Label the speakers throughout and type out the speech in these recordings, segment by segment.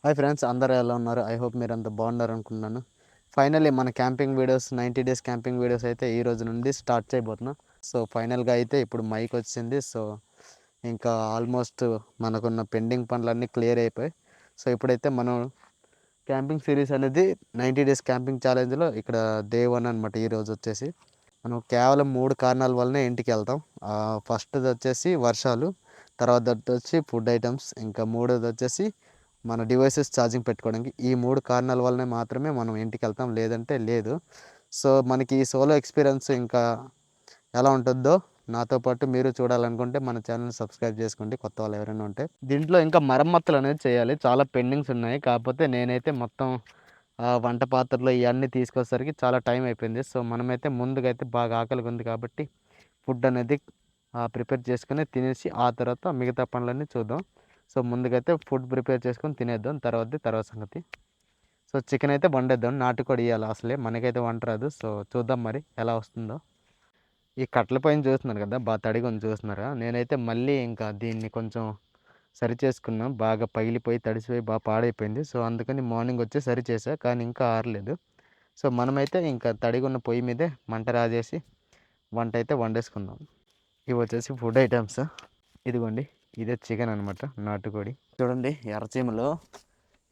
Speaker 1: Hi friends, అందరూ ఎలా ఉన్నారు? ఐ హోప్ మీరంతా బాగున్నారు అనుకుంటున్నాను. ఫైనల్లీ మన camping videos 90 days camping videos అయితే ఈ రోజు నుండి స్టార్ట్ చేయబోతున్నాం. సో ఫైనల్గా అయితే ఇప్పుడు మైక్ వచ్చింది. సో ఇంకా ఆల్మోస్ట్ మనకున్న పెండింగ్ పనులన్నీ క్లియర్ అయిపోయాయి. సో ఇప్పుడైతే మనం క్యాంపింగ్ సిరీస్ అనేది 90 డేస్ క్యాంపింగ్ ఛాలెంజ్లో ఇక్కడ డే 1 అనమాట. ఈరోజు వచ్చేసి మనం కేవలం 3 కారణాల వల్లనే ఇంటికి వెళ్తాం. ఫస్ట్ది వచ్చేసి వర్షాలు, తర్వాత వచ్చి ఫుడ్ ఐటమ్స్, ఇంకా మూడోది వచ్చేసి మన డివైసెస్ ఛార్జింగ్ పెట్టుకోవడానికి. ఈ 3 కారణాల వల్లనే మాత్రమే మనం ఇంటికి వెళ్తాం, లేదంటే లేదు. సో మనకి ఈ సోలో ఎక్స్పీరియన్స్ ఇంకా ఎలా ఉంటుందో నాతో పాటు మీరు చూడాలనుకుంటే మన ఛానల్ సబ్స్క్రైబ్ చేసుకోండి, కొత్త వాళ్ళు ఎవరైనా ఉంటే. దీంట్లో ఇంకా మరమ్మతులు అనేది చేయాలి, చాలా పెండింగ్స్ ఉన్నాయి. కాకపోతే నేనైతే మొత్తం వంట పాత్రలు ఇవన్నీ తీసుకొచ్చేసరికి చాలా టైం అయిపోయింది. సో మనమైతే ముందుగా అయితే బాగా ఆకలిగా ఉంది కాబట్టి ఫుడ్ అనేది ప్రిపేర్ చేసుకుని తినేసి ఆ తర్వాత మిగతా పనులన్నీ చూద్దాం. సో ముందుకైతే ఫుడ్ ప్రిపేర్ చేసుకొని తినేద్దాం, తర్వాత సంగతి. సో చికెన్ అయితే వండేద్దాం, నాటుకోడి ఇవ్వాలి. అసలే మనకైతే వంట రాదు. సో చూద్దాం మరి ఎలా వస్తుందో. ఈ కట్టెల పైన చూస్తున్నారు కదా, బాగా తడిగా ఉంది, చూస్తున్నారా? నేనైతే మళ్ళీ ఇంకా దీన్ని కొంచెం సరి చేసుకున్నాం, బాగా పగిలిపోయి తడిసిపోయి బాగా పాడైపోయింది. సో అందుకని మార్నింగ్ వచ్చి సరి చేసా, కానీ ఇంకా ఆరలేదు. సో మనమైతే ఇంకా తడిగా ఉన్న పొయ్యి మీదే మంట రాజేసి వంట అయితే వండేసుకుందాం. ఇవి వచ్చేసి ఫుడ్ ఐటమ్స్. ఇదిగోండి, ఇదే చికెన్ అనమాట, నాటుకోడి. చూడండి ఎర్రచీమలు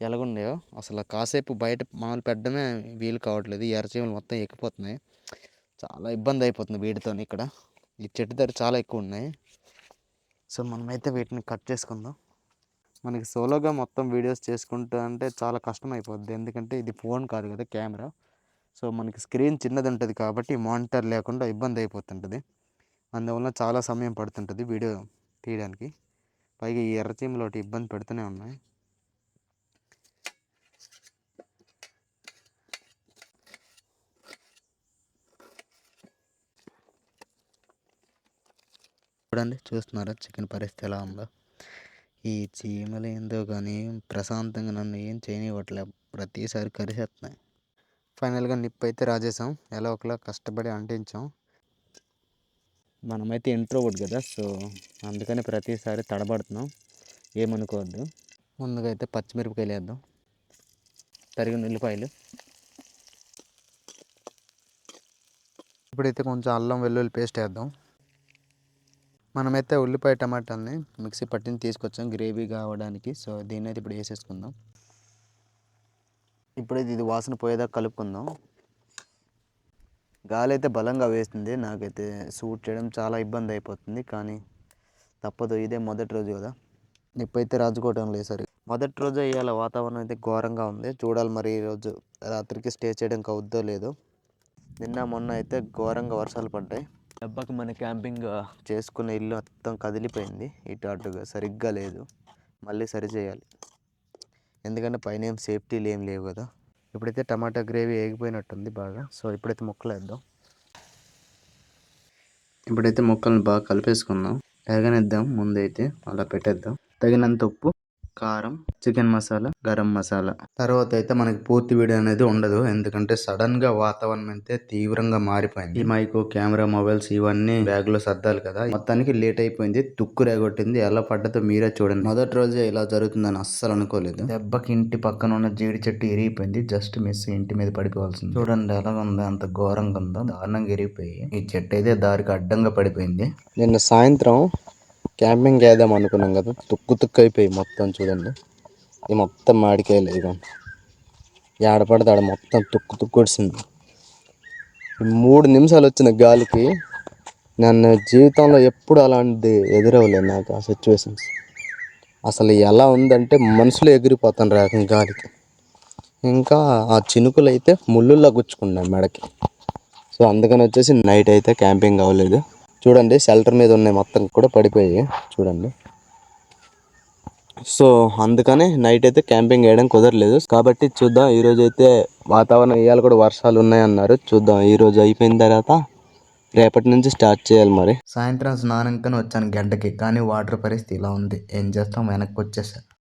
Speaker 1: ఎలాగున్నాయో. అసలు కాసేపు బయట మామూలు పెట్టడమే వీలు కావట్లేదు, ఈ ఎర్రచీమలు మొత్తం ఎక్కిపోతున్నాయి. చాలా ఇబ్బంది అయిపోతుంది వీటితో. ఇక్కడ ఈ చెట్టు దగ్గర చాలా ఎక్కువ ఉన్నాయి. సో మనమైతే వీటిని కట్ చేసుకుందాం. మనకి సోలోగా మొత్తం వీడియోస్ చేసుకుంటూ అంటే చాలా కష్టం అయిపోద్ది, ఎందుకంటే ఇది ఫోన్ కాదు కదా, కెమెరా. సో మనకి స్క్రీన్ చిన్నది ఉంటుంది కాబట్టి మానిటర్ లేకుండా ఇబ్బంది అయిపోతుంటుంది. అందువల్ల చాలా సమయం పడుతుంటుంది వీడియో తీయడానికి. పైగా ఈ ఎర్రచీమలు ఒకటి ఇబ్బంది పెడుతూనే ఉన్నాయి. చూడండి, చూస్తున్నారా చికెన్ పరిస్థితి ఎలా ఉందో? ఈ చీమలు ఏందో కానీ ప్రశాంతంగా నన్ను ఏం చేయనివ్వట్లే, ప్రతిసారి కరిసేస్తున్నాయి. ఫైనల్గా నిప్పు అయితే రాజేసాం, ఎలా ఒకలా కష్టపడి అంటించాం. మనమైతే ఇంట్రోవర్ట్ కదా, సో అందుకని ప్రతిసారి తడబడుతున్నాం, ఏమనుకోవద్దు. ముందుగా అయితే పచ్చిమిరపకాయలు వేద్దాం, తరిగిన ఉల్లిపాయలు. ఇప్పుడైతే కొంచెం అల్లం వెల్లుల్లి పేస్ట్ వేద్దాం. మనమైతే ఉల్లిపాయ టమాటాలని మిక్సీ పట్టిని తీసుకొచ్చాం గ్రేవీ కావడానికి. సో దీన్ని అయితే ఇప్పుడు వేసేసుకుందాం. ఇప్పుడైతే ఇది వాసన పోయేదాకా కలుపుకుందాం. గాలి అయితే బలంగా వేస్తుంది, నాకైతే షూట్ చేయడం చాలా ఇబ్బంది అయిపోతుంది, కానీ తప్పదు, ఇదే మొదటి రోజు కదా. నిప్పు అయితే రాజుకోవటం లేదు సరే. మొదటి రోజు ఇవాళ వాతావరణం అయితే ఘోరంగా ఉంది, చూడాలి మరి ఈరోజు రాత్రికి స్టే చేయడానికి అవుద్దో లేదో. నిన్న మొన్న అయితే ఘోరంగా వర్షాలు పడ్డాయి. దెబ్బకి మన క్యాంపింగ్ చేసుకున్న ఇల్లు మొత్తం కదిలిపోయింది, ఇటు అటుగా సరిగ్గా లేదు. మళ్ళీ సరి చేయాలి, ఎందుకంటే పైన ఏం సేఫ్టీలు ఏం లేవు కదా. ఇప్పుడైతే టమాటా గ్రేవీ వేగిపోయినట్టుంది బాగా. సో ఇప్పుడైతే ముక్కలు వేద్దాం. ఇప్పుడైతే ముక్కలను బాగా కలిపేసుకుందాం, వేగనిద్దాం. ముందైతే అలా పెట్టేద్దాం. తగినంత ఉప్పు, కారం, చికెన్ మసాలా, గరం మసాలా. తర్వాత అయితే మనకి పూర్తి వీడియో అనేది ఉండదు, ఎందుకంటే సడన్ గా వాతావరణం అయితే తీవ్రంగా మారిపోయింది. ఈ మైక్, కెమెరా, మొబైల్స్ ఇవన్నీ బ్యాగ్ లో సర్దాలి కదా. మొత్తానికి లేట్ అయిపోయింది, తుక్కు రేగొట్టింది. ఎలా పడ్డదో మీరే చూడండి. మొదటి రోజే ఇలా జరుగుతుందని అస్సలు అనుకోలేదు. దెబ్బకి ఇంటి పక్కన ఉన్న జీడి చెట్టు ఇరిగిపోయింది, జస్ట్ మిస్ ఇంటి మీద పడిపోవాల్సింది. చూడండి ఎలా ఉందో, అంత ఘోరంగా ఉందో, దారుణంగా ఇరిగిపోయి ఈ చెట్టు అయితే దారికి అడ్డంగా పడిపోయింది. నిన్న సాయంత్రం క్యాంపింగ్ చేద్దాం అనుకున్నాం కదా, తుక్కు అయిపోయి మొత్తం. చూడండి, ఇది మొత్తం మాడికాయలు. ఇదండి ఏడపడితే ఆడ మొత్తం తుక్కు వచ్చింది. 3 నిమిషాలు వచ్చిన గాలికి నన్ను జీవితంలో ఎప్పుడు అలాంటిది ఎదురవ్వలేదు నాకు. ఆ సిచ్యువేషన్స్ అసలు ఎలా ఉందంటే మనుషులు ఎగిరిపోతాను రాకం గాలికి. ఇంకా ఆ చినుకులు అయితే ముళ్ళుల్లా గుచ్చుకున్నాయి మెడకి. సో అందుకని వచ్చేసి నైట్ అయితే క్యాంపింగ్ అవ్వలేదు. చూడండి, షెల్టర్ మీద ఉన్నాయి మొత్తం కూడా పడిపోయాయి చూడండి. సో అందుకని నైట్ అయితే క్యాంపింగ్ వేయడం కుదరలేదు. కాబట్టి చూద్దాం, ఈరోజు అయితే వాతావరణం ఇవాళ కూడా వర్షాలు ఉన్నాయన్నారు. చూద్దాం, ఈరోజు అయిపోయిన తర్వాత రేపటి నుంచి స్టార్ట్ చేయాలి. మరి సాయంత్రం స్నానంకని వచ్చాను గంటకి, కానీ వాటర్ పరిస్థితి ఇలా ఉంది, ఏం చేస్తాం, వెనక్కి వచ్చేసా.